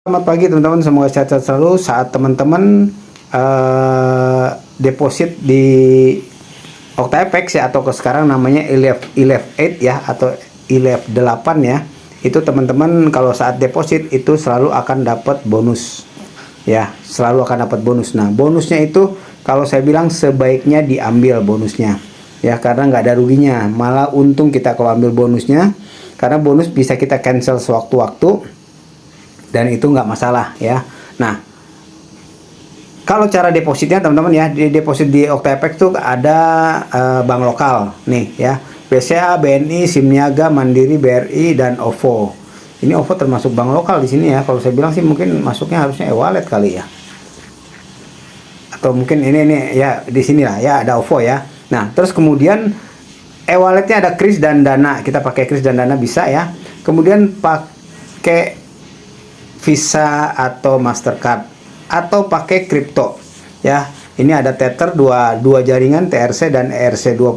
Selamat pagi teman-teman, semoga sehat selalu saat teman-teman deposit di OctaFX ya, atau sekarang namanya ELEF8 ya, atau ELEF8 ya. Itu teman-teman kalau saat deposit itu selalu akan dapat bonus ya, selalu akan dapat bonus. Nah, bonusnya itu kalau saya bilang sebaiknya diambil bonusnya ya, karena nggak ada ruginya, malah untung kita kalau ambil bonusnya, karena bonus bisa kita cancel sewaktu-waktu dan itu nggak masalah ya. Nah, kalau cara depositnya teman-teman ya, di deposit di OctaFX tuh ada bank lokal nih ya, BCA, BNI, Simniaga, Mandiri, BRI, dan OVO. Ini OVO termasuk bank lokal di sini ya. Kalau saya bilang sih mungkin masuknya harusnya e-wallet kali ya, atau mungkin ini ya, di sini lah ya ada OVO ya. Nah, terus kemudian e-walletnya ada Kris dan Dana. Kita pakai Kris dan Dana bisa ya. Kemudian pakai Visa atau Mastercard, atau pakai kripto ya. Ini ada Tether dua jaringan, TRC dan ERC20,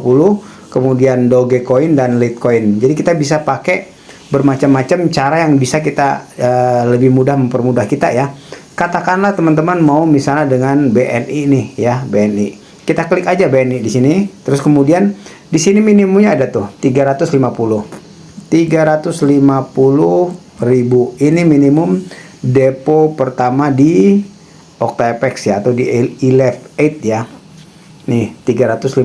kemudian Dogecoin dan Litecoin. Jadi kita bisa pakai bermacam-macam cara yang bisa kita lebih mudah mempermudah kita ya. Katakanlah teman-teman mau misalnya dengan BNI nih ya, BNI. Kita klik aja BNI di sini, terus kemudian di sini minimumnya ada tuh 350.000. Ini minimum depo pertama di OctaFX ya, atau di ELEF8 ya. Nih 350.000,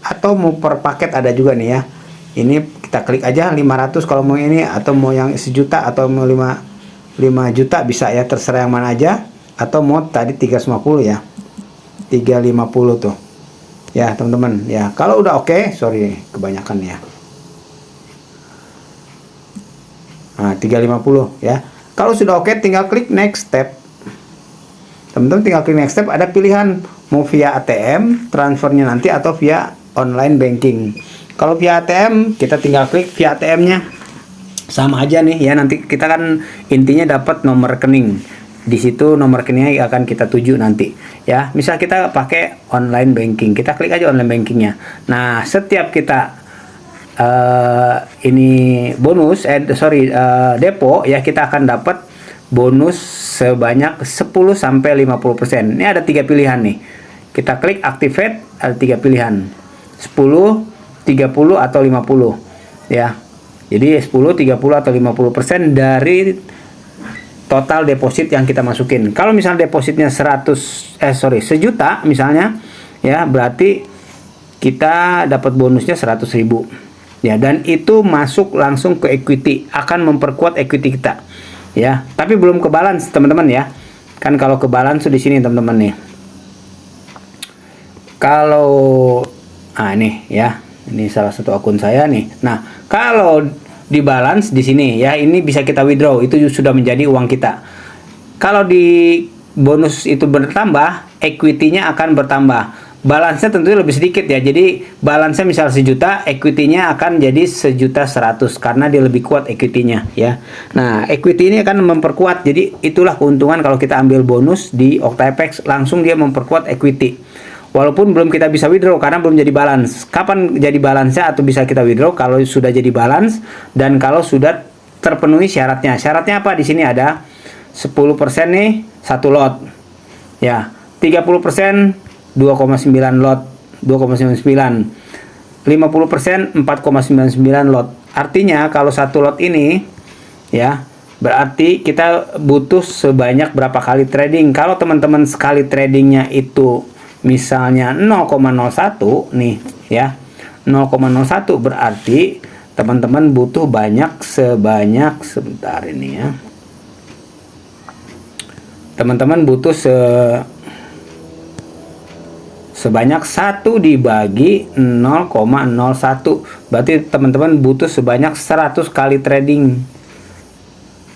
atau mau per paket ada juga nih ya. Ini kita klik aja 500 kalau mau ini, atau mau yang sejuta, atau mau 5 juta bisa ya, terserah yang mana aja. Atau mau tadi 350 ya, 350 tuh ya teman-teman ya. Kalau udah oke, sorry kebanyakan ya. Nah, 350 ya. Kalau sudah oke, tinggal klik next step. Teman-teman tinggal klik next step, ada pilihan mau via ATM transfernya nanti, atau via online banking. Kalau via ATM, kita tinggal klik via ATM-nya. Sama aja nih ya, nanti kita kan intinya dapat nomor rekening. Di situ nomor rekeningnya akan kita tuju nanti ya. Misal kita pakai online banking, kita klik aja online bankingnya. Nah, setiap kita ini bonus depo ya, kita akan dapat bonus sebanyak 10 sampai 50%. Ini ada 3 pilihan nih. Kita klik activate, ada 3 pilihan. 10, 30 atau 50 ya. Jadi 10, 30 atau 50% dari total deposit yang kita masukin. Kalau misalnya depositnya sejuta misalnya ya, berarti kita dapat bonusnya 100.000. Ya, dan itu masuk langsung ke equity, akan memperkuat equity kita. Ya, tapi belum ke balance, teman-teman ya. Kan kalau ke balance di sini, teman-teman nih. Kalau ini ya, ini salah satu akun saya nih. Nah, kalau di balance di sini ya, ini bisa kita withdraw, itu sudah menjadi uang kita. Kalau di bonus itu bertambah, equity-nya akan bertambah. Balance-nya tentunya lebih sedikit ya. Jadi balance-nya misal sejuta, equity-nya akan jadi 1.100.000 karena dia lebih kuat equity-nya ya. Nah, equity ini akan memperkuat. Jadi itulah keuntungan kalau kita ambil bonus di OctaFX, langsung dia memperkuat equity. Walaupun belum kita bisa withdraw karena belum jadi balance. Kapan jadi balance-nya atau bisa kita withdraw? Kalau sudah jadi balance dan kalau sudah terpenuhi syaratnya. Syaratnya apa? Di sini ada 10% nih, 1 lot. Ya, 30% 2,9 lot, 2,99. 50% 4,99 lot. Artinya kalau 1 lot ini ya, berarti kita butuh sebanyak berapa kali trading. Kalau teman-teman sekali tradingnya itu misalnya 0,01 nih ya, 0,01 berarti teman-teman butuh sebanyak sebentar ini ya. Teman-teman butuh sebanyak 1 dibagi 0,01. Berarti teman-teman butuh sebanyak 100 kali trading.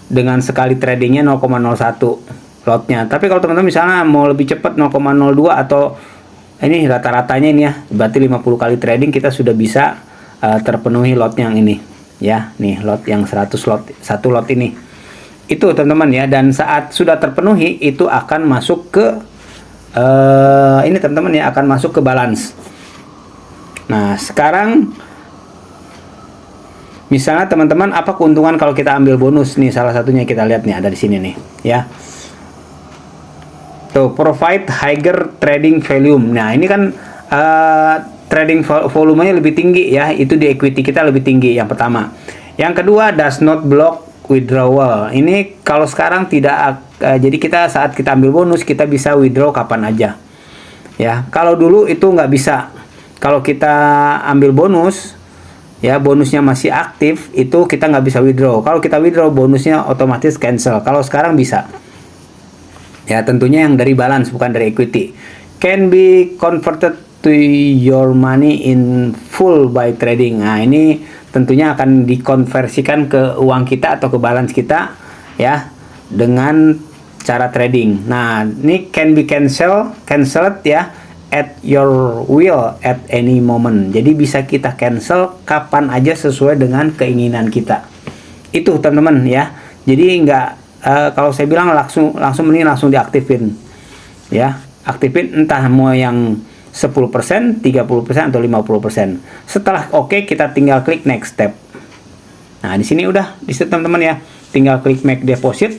Dengan sekali tradingnya 0,01 lotnya. Tapi kalau teman-teman misalnya mau lebih cepat 0,02, atau ini rata-ratanya ini ya, berarti 50 kali trading kita sudah bisa terpenuhi lot yang ini ya. Nih lot yang 100 lot, 1 lot ini. Itu teman-teman ya, dan saat sudah terpenuhi itu akan masuk ke ini teman-teman ya, akan masuk ke balance. Nah, sekarang Misalnya teman-teman, apa keuntungan kalau kita ambil bonus nih? Salah satunya kita lihat nih, ada di sini nih, ya. Tuh, provide higher trading volume. Nah, ini kan trading volumenya lebih tinggi ya, itu di equity kita lebih tinggi yang pertama. Yang kedua, does not block withdrawal. Ini kalau sekarang tidak, jadi kita saat kita ambil bonus kita bisa withdraw kapan aja. Ya, kalau dulu itu nggak bisa. Kalau kita ambil bonus, ya bonusnya masih aktif, itu kita nggak bisa withdraw. Kalau kita withdraw, bonusnya otomatis cancel. Kalau sekarang bisa. Ya, tentunya yang dari balance, bukan dari equity. Can be converted to your money in full by trading. Nah, ini tentunya akan dikonversikan ke uang kita atau ke balance kita ya dengan cara trading. Nah, ini can be cancelled ya at your will at any moment. Jadi bisa kita cancel kapan aja sesuai dengan keinginan kita. Itu teman-teman ya. Jadi nggak kalau saya bilang langsung ini langsung diaktifin ya. Aktifin entah mau yang 10%, 30% atau 50%. Setelah oke, kita tinggal klik next step. Nah, di sini udah di situ teman-teman ya. Tinggal klik make deposit.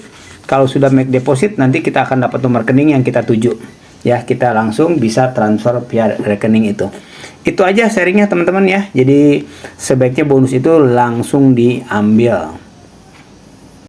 Kalau sudah make deposit, nanti kita akan dapat nomor rekening yang kita tuju. Ya, kita langsung bisa transfer via rekening itu. Itu aja sharingnya teman-teman ya. Jadi sebaiknya bonus itu langsung diambil.